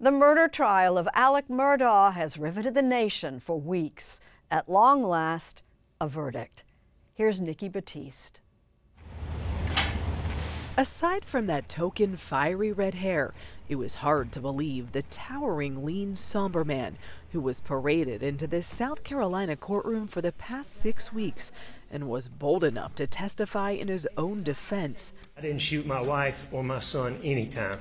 The murder trial of Alex Murdaugh has riveted the nation for weeks. At long last, a verdict. Here's Nikki Battiste. Aside from that token fiery red hair, it was hard to believe the towering, lean, somber man who was paraded into this South Carolina courtroom for the past 6 weeks and was bold enough to testify in his own defense. I didn't shoot my wife or my son anytime,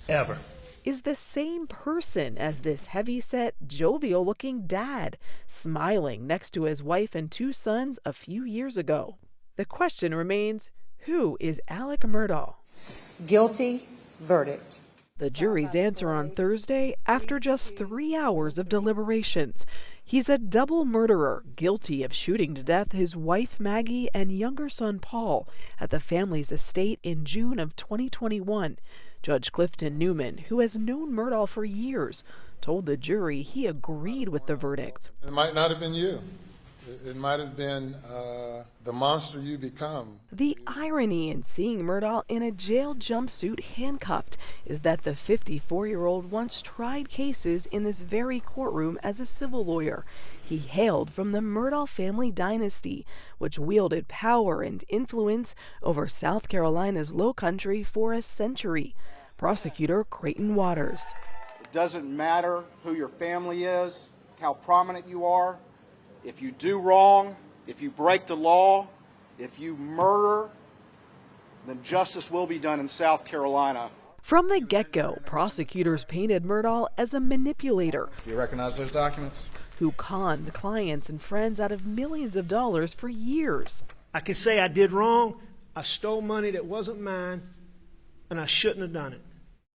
ever. Is the same person as this heavy-set, jovial-looking dad, smiling next to his wife and 2 sons a few years ago. The question remains, who is Alex Murdaugh? Guilty verdict. The jury's answer on Thursday after just 3 hours of deliberations. He's a double murderer, guilty of shooting to death his wife Maggie and younger son Paul at the family's estate in June of 2021. Judge Clifton Newman, who has known Murdaugh for years, told the jury he agreed with the verdict. It might not have been you. It might have been the monster you become. The irony in seeing Murdaugh in a jail jumpsuit handcuffed is that the 54-year-old once tried cases in this very courtroom as a civil lawyer. He hailed from the Murdaugh family dynasty, which wielded power and influence over South Carolina's Low Country for a century. Prosecutor Creighton Waters. It doesn't matter who your family is, how prominent you are. If you do wrong, if you break the law, if you murder, then justice will be done in South Carolina. From the get-go, prosecutors painted Murdaugh as a manipulator. Do you recognize those documents? Who conned clients and friends out of millions of dollars for years. I can say I did wrong. I stole money that wasn't mine, and I shouldn't have done it.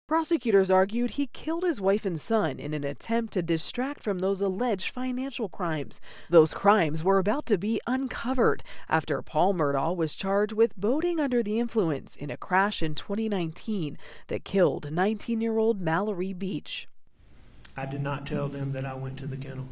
Prosecutors argued he killed his wife and son in an attempt to distract from those alleged financial crimes. Those crimes were about to be uncovered after Paul Murdaugh was charged with boating under the influence in a crash in 2019 that killed 19-year-old Mallory Beach. I did not tell them that I went to the kennel.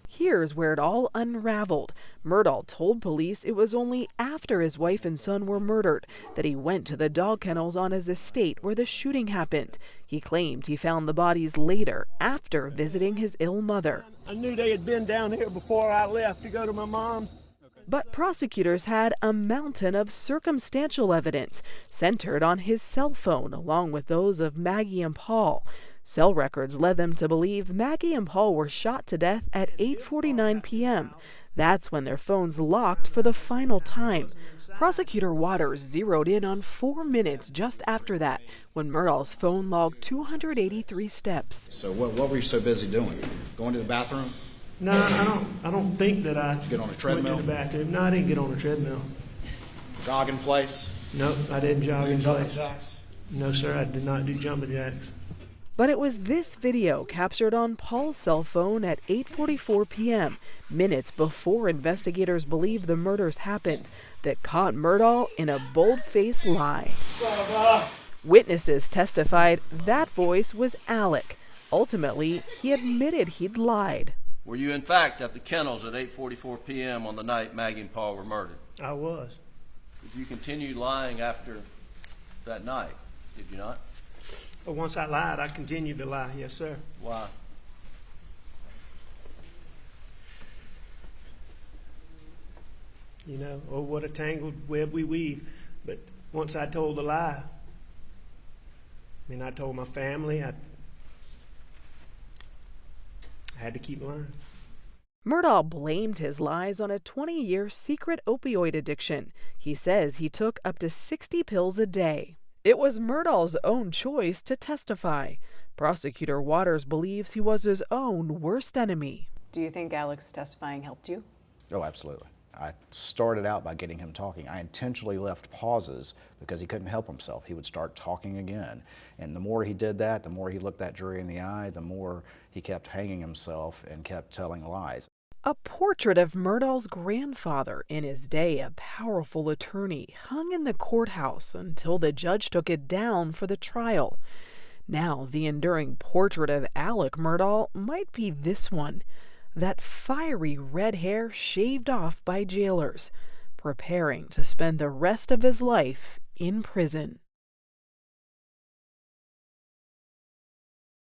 Here's where it all unraveled. Murdaugh told police it was only after his wife and son were murdered that he went to the dog kennels on his estate where the shooting happened. He claimed he found the bodies later, after visiting his ill mother. I knew they had been down here before I left to go to my mom's. But prosecutors had a mountain of circumstantial evidence centered on his cell phone, along with those of Maggie and Paul. Cell records led them to believe Maggie and Paul were shot to death at 8:49 p.m. That's when their phones locked for the final time. Prosecutor Waters zeroed in on 4 minutes just after that, when Murdaugh's phone logged 283 steps. So what were you so busy doing? Going to the bathroom? No, I don't think that I Get on a treadmill? went to the bathroom. No, I didn't get on a treadmill. Jog in place? No, I didn't jog in Jumping place. jacks? No, sir, I did not do jumping jacks. But it was this video captured on Paul's cell phone at 8:44 p.m., minutes before investigators believed the murders happened, that caught Murdaugh in a bold-faced lie. Witnesses testified that voice was Alex. Ultimately, he admitted he'd lied. Were you in fact at the kennels at 8:44 p.m. on the night Maggie and Paul were murdered? I was. Did you continue lying after that night? Did you not? But once I lied, I continued to lie. Yes, sir. Why? You know, oh, what a tangled web we weave. But once I told a lie, I told my family, I had to keep lying. Murdaugh blamed his lies on a 20-year secret opioid addiction. He says he took up to 60 pills a day. It was Murdaugh's own choice to testify. Prosecutor Waters believes he was his own worst enemy. Do you think Alex testifying helped you? Oh, absolutely. I started out by getting him talking. I intentionally left pauses because he couldn't help himself. He would start talking again. And the more he did that, the more he looked that jury in the eye, the more he kept hanging himself and kept telling lies. A portrait of Murdaugh's grandfather, in his day a powerful attorney, hung in the courthouse until the judge took it down for the trial. Now the enduring portrait of Alex Murdaugh might be this one, that fiery red hair shaved off by jailers, preparing to spend the rest of his life in prison.